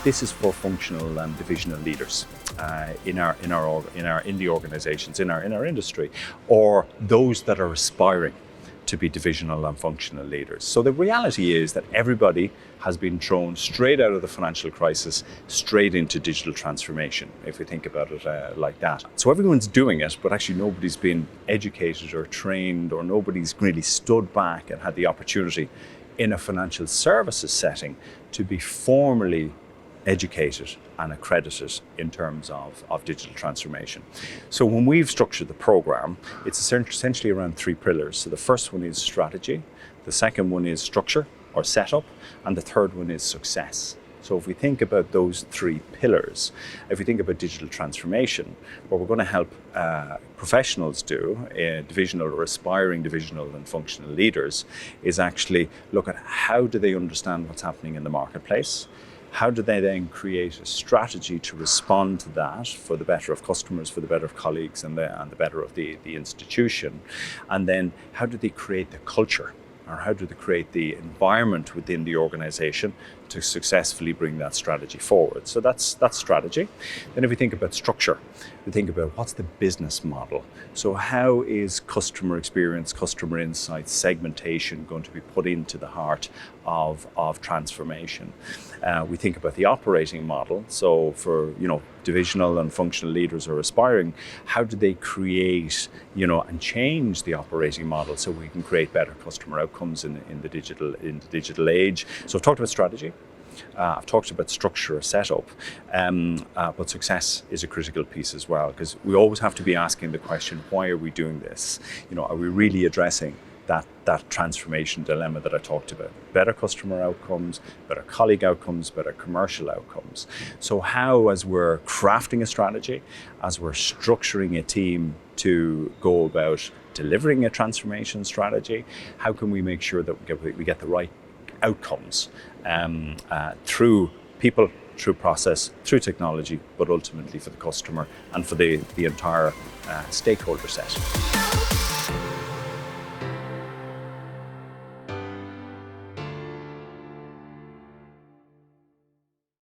This is for functional and divisional leaders in the organizations, in our industry, or those that are aspiring to be divisional and functional leaders. So the reality is that everybody has been thrown straight out of the financial crisis, straight into digital transformation, if we think about it like that. So everyone's doing it, but actually nobody's been educated or trained, or nobody's really stood back and had the opportunity in a financial services setting to be formally educated and accredited in terms of digital transformation. So when we've structured the program, it's essentially around 3 pillars. So the first one is strategy, the second one is structure or setup, and the third one is success. So if we think about those 3 pillars, if we think about digital transformation, what we're going to help professionals do, divisional or aspiring divisional and functional leaders, is actually look at how do they understand what's happening in the marketplace. How do they then create a strategy to respond to that for the better of customers, for the better of colleagues, and the better of the institution? And then how do they create the culture, or how do they create the environment within the organization to successfully bring that strategy forward? So that's strategy. Then if we think about structure, we think about what's the business model. So how is customer experience, customer insights, segmentation going to be put into the heart of transformation? We think about the operating model. So for divisional and functional leaders or aspiring, how do they create and change the operating model so we can create better customer outcomes in the digital age? So I've talked about strategy. I've talked about structure or setup, but success is a critical piece as well, because we always have to be asking the question, why are we doing this? Are we really addressing that transformation dilemma that I talked about? Better customer outcomes, better colleague outcomes, better commercial outcomes. So how, as we're crafting a strategy, as we're structuring a team to go about delivering a transformation strategy, how can we make sure that we get the right outcomes through people, through process, through technology, but ultimately for the customer and for the entire stakeholder set.